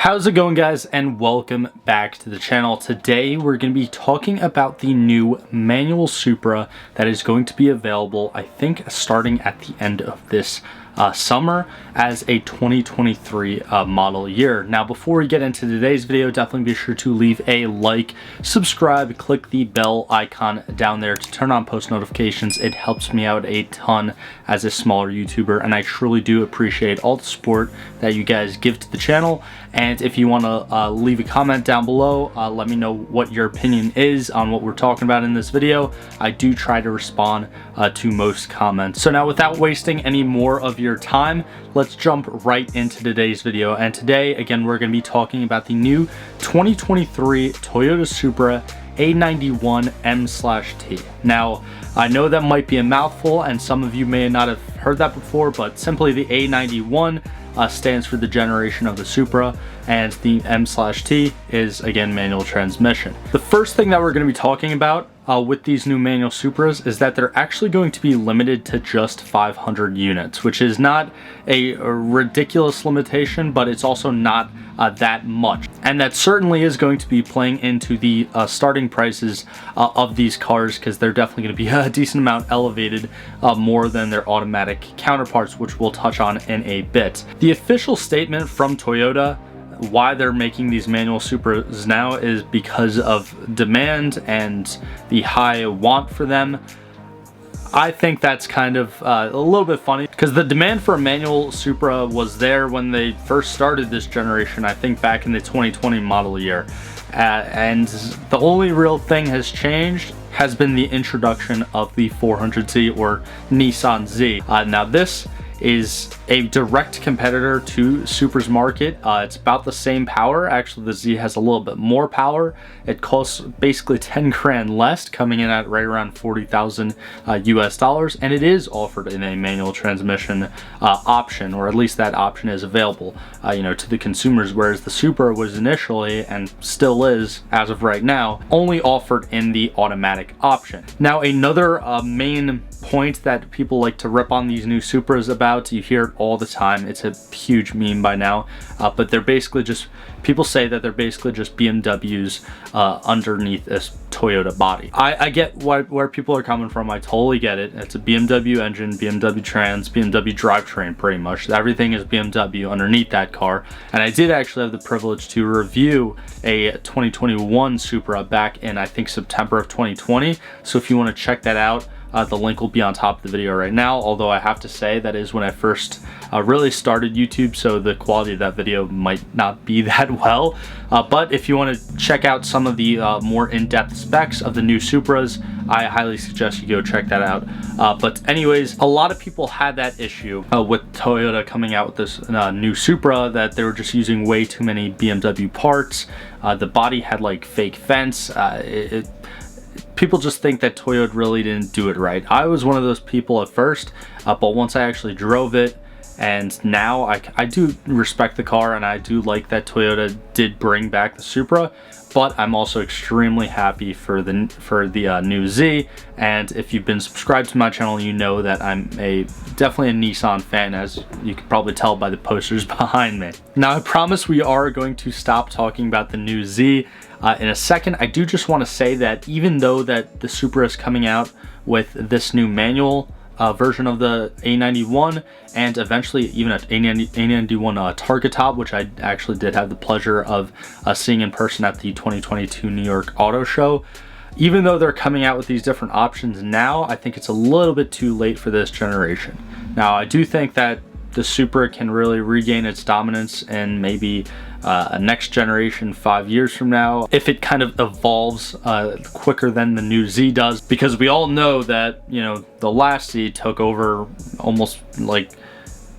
How's it going, guys, and welcome back to the channel. Today we're going to be talking about the new manual Supra that is going to be available, I think, starting at the end of this summer as a 2023 model year. Now, before we get into today's video, definitely be sure to leave a like, subscribe, click the bell icon down there to turn on post notifications. It helps me out a ton as a smaller YouTuber, and I truly do appreciate all the support that you guys give to the channel. And if you want to leave a comment down below, let me know what your opinion is on what we're talking about in this video. I do try to respond to most comments. So now, without wasting any more of your time, let's jump right into today's video. And today, again, we're going to be talking about the new 2023 Toyota Supra A91 M/T. Now, I know that might be a mouthful and some of you may not have heard that before, but simply the A91 stands for the generation of the Supra, and the M/T is, again, manual transmission. The first thing that we're going to be talking about with these new manual Supras is that they're actually going to be limited to just 500 units, which is not a ridiculous limitation, but it's also not that much. And that certainly is going to be playing into the starting prices of these cars, because they're definitely going to be a decent amount elevated more than their automatic counterparts, which we'll touch on in a bit. The official statement from Toyota why they're making these manual Supras now is because of demand and the high want for them. I think that's kind of a little bit funny, because the demand for a manual Supra was there when they first started this generation, I think back in the 2020 model year. And the only real thing has changed has been the introduction of the 400Z or Nissan Z. Now this is a direct competitor to Supra's market. It's about the same power. Actually, the Z has a little bit more power. It costs basically 10 grand less, coming in at right around 40,000 US dollars, and it is offered in a manual transmission option, or at least that option is available to the consumers, whereas the Supra was initially, and still is as of right now, only offered in the automatic option. Now, another main point that people like to rip on these new Supras about, you hear it all the time, it's a huge meme by now, but they're basically just, people say that they're basically just BMWs underneath a Toyota body. I get where people are coming from. I totally get it. It's a BMW engine, BMW trans, BMW drivetrain, pretty much. Everything is BMW underneath that car. And I did actually have the privilege to review a 2021 Supra back in, I think, September of 2020. So if you want to check that out, the link will be on top of the video right now, although I have to say that is when I first really started YouTube, so the quality of that video might not be that well. But if you want to check out some of the more in-depth specs of the new Supras, I highly suggest you go check that out. But anyways, a lot of people had that issue with Toyota coming out with this new Supra, that they were just using way too many BMW parts. The body had like fake vents. People just think that Toyota really didn't do it right. I was one of those people at first, but once I actually drove it, and now I do respect the car, and I do like that Toyota did bring back the Supra, but I'm also extremely happy for the new Z. And if you've been subscribed to my channel, you know that I'm definitely a Nissan fan, as you can probably tell by the posters behind me. Now, I promise we are going to stop talking about the new Z in a second. I do just want to say that even though that the Supra is coming out with this new manual version of the A91, and eventually even an A91 Target Top, which I actually did have the pleasure of seeing in person at the 2022 New York Auto Show, even though they're coming out with these different options now, I think it's a little bit too late for this generation. Now, I do think that the Supra can really regain its dominance in maybe a next generation 5 years from now, if it kind of evolves quicker than the new Z does, because we all know that, the last Z took over almost like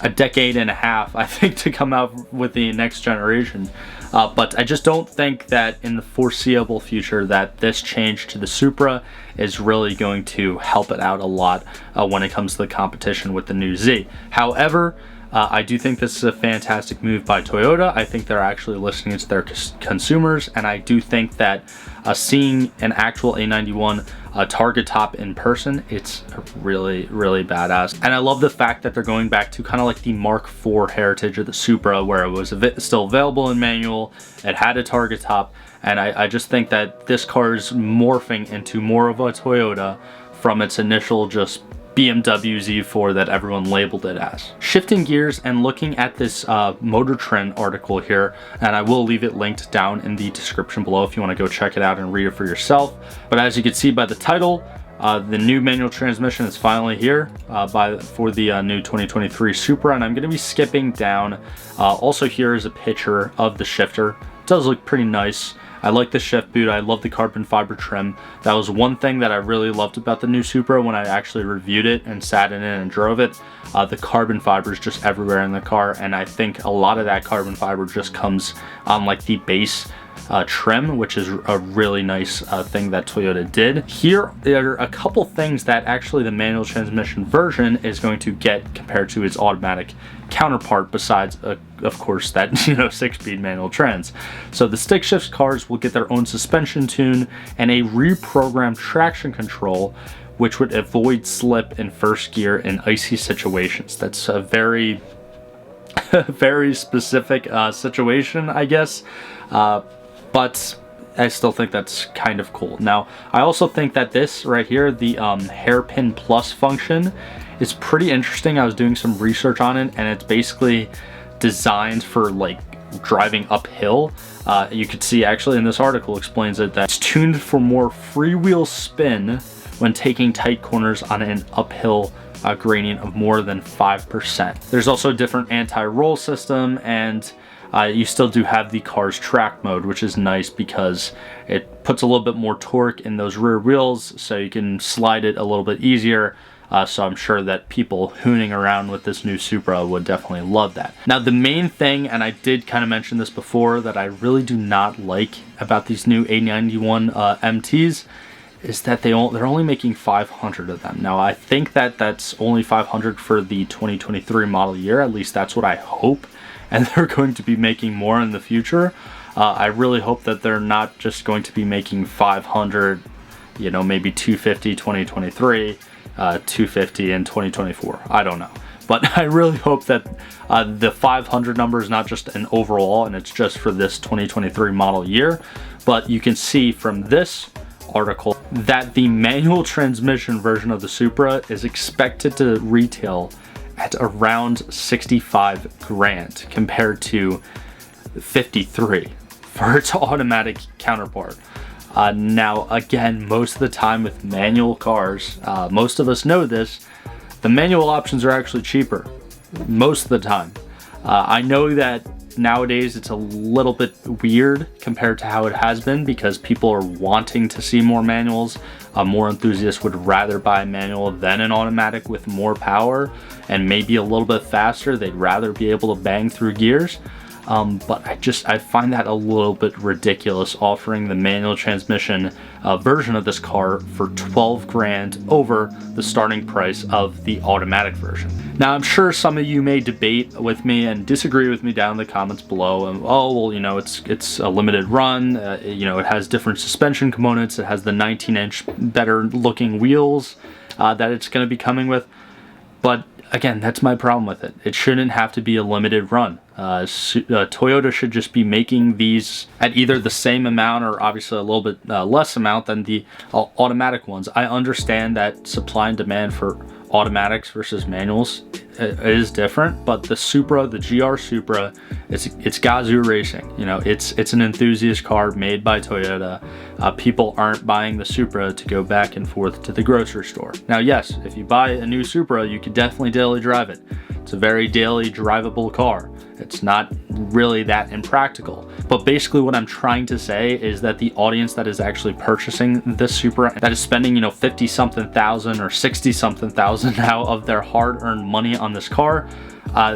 a decade and a half, I think, to come out with the next generation. But I just don't think that in the foreseeable future that this change to the Supra is really going to help it out a lot when it comes to the competition with the new Z. However, I do think this is a fantastic move by Toyota. I think they're actually listening to their consumers, and I do think that seeing an actual A91 target top in person, it's really, really badass. And I love the fact that they're going back to kind of like the Mark IV heritage of the Supra, where it was still available in manual, it had a target top, and I just think that this car is morphing into more of a Toyota from its initial just BMW Z4 that everyone labeled it as. Shifting gears and looking at this Motor Trend article here, and I will leave it linked down in the description below if you want to go check it out and read it for yourself. But as you can see by the title, the new manual transmission is finally here for the new 2023 Supra, and I'm going to be skipping down. Also, here is a picture of the shifter. It does look pretty nice. I like the shift boot. I love the carbon fiber trim. That was one thing that I really loved about the new Supra when I actually reviewed it and sat in it and drove it. The carbon fiber is just everywhere in the car, and I think a lot of that carbon fiber just comes on like the base trim, which is a really nice thing that Toyota did. Here are a couple things that actually the manual transmission version is going to get compared to its automatic counterpart, besides of course that 6-speed manual trans. So the stick shift cars will get their own suspension tune and a reprogrammed traction control, which would avoid slip in first gear in icy situations. That's a very very specific situation, I guess, but I still think that's kind of cool. Now, I also think that this right here, the hairpin plus function, is pretty interesting. I was doing some research on it, and it's basically designed for like driving uphill. You could see actually in this article explains it that it's tuned for more freewheel spin when taking tight corners on an uphill gradient of more than 5%. There's also a different anti-roll system, and you still do have the car's track mode, which is nice because it puts a little bit more torque in those rear wheels, so you can slide it a little bit easier. So I'm sure that people hooning around with this new Supra would definitely love that. Now, the main thing, and I did kind of mention this before, that I really do not like about these new A91 MTs is that they're only making 500 of them. Now, I think that that's only 500 for the 2023 model year. At least that's what I hope. And they're going to be making more in the future. I really hope that they're not just going to be making 500, maybe 250 2023, 250 in 2024. I don't know. But I really hope that the 500 number is not just an overall and it's just for this 2023 model year. But you can see from this article that the manual transmission version of the Supra is expected to retail at around 65 grand compared to 53 for its automatic counterpart. Now, again, most of the time with manual cars, most of us know this, the manual options are actually cheaper most of the time. I know that nowadays it's a little bit weird compared to how it has been because people are wanting to see more manuals. More enthusiasts would rather buy a manual than an automatic with more power and maybe a little bit faster. They'd rather be able to bang through gears. But I find that a little bit ridiculous, offering the manual transmission version of this car for 12 grand over the starting price of the automatic version. Now, I'm sure some of you may debate with me and disagree with me down in the comments below. And it's a limited run. It has different suspension components. It has the 19-inch better looking wheels that it's going to be coming with. But again, that's my problem with it. It shouldn't have to be a limited run. Toyota should just be making these at either the same amount or obviously a little bit less amount than the automatic ones. I understand that supply and demand for automatics versus manuals is different, but the Supra, the GR Supra, it's Gazoo racing. It's an enthusiast car made by Toyota. People aren't buying the Supra to go back and forth to the grocery store. Now, yes, if you buy a new Supra, you could definitely daily drive it. It's a very daily drivable car. It's not really that impractical. But basically what I'm trying to say is that the audience that is actually purchasing this Supra, that is spending, 50 something thousand or 60 something thousand now of their hard-earned money on this car,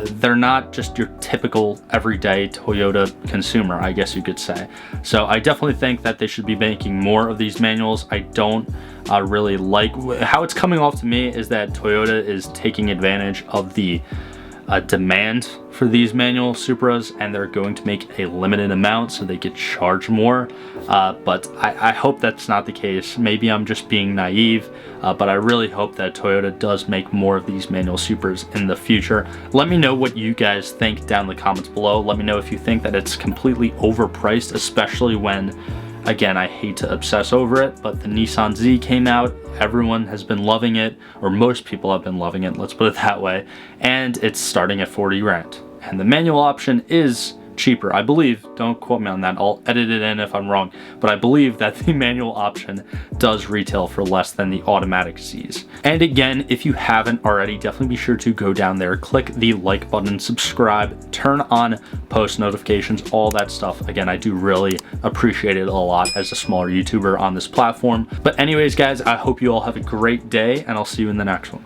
they're not just your typical everyday Toyota consumer, I guess you could say. So I definitely think that they should be making more of these manuals. I don't really like how it's coming off to me is that Toyota is taking advantage of the demand for these manual Supras, and they're going to make a limited amount so they could charge more. But I hope that's not the case. Maybe I'm just being naive, but I really hope that Toyota does make more of these manual Supras in the future. Let me know what you guys think down in the comments below. Let me know if you think that it's completely overpriced, especially when, again, I hate to obsess over it, but the Nissan Z came out. Everyone has been loving it, or most people have been loving it, let's put it that way, and it's starting at 40 grand. And the manual option is cheaper, I believe. Don't quote me on that, I'll edit it in if I'm wrong, but I believe that the manual option does retail for less than the automatic Zs. And again, if you haven't already, definitely be sure to go down there, click the like button, subscribe, turn on post notifications, all that stuff. Again, I do really appreciate it a lot as a smaller YouTuber on this platform. But anyways, guys, I hope you all have a great day, and I'll see you in the next one.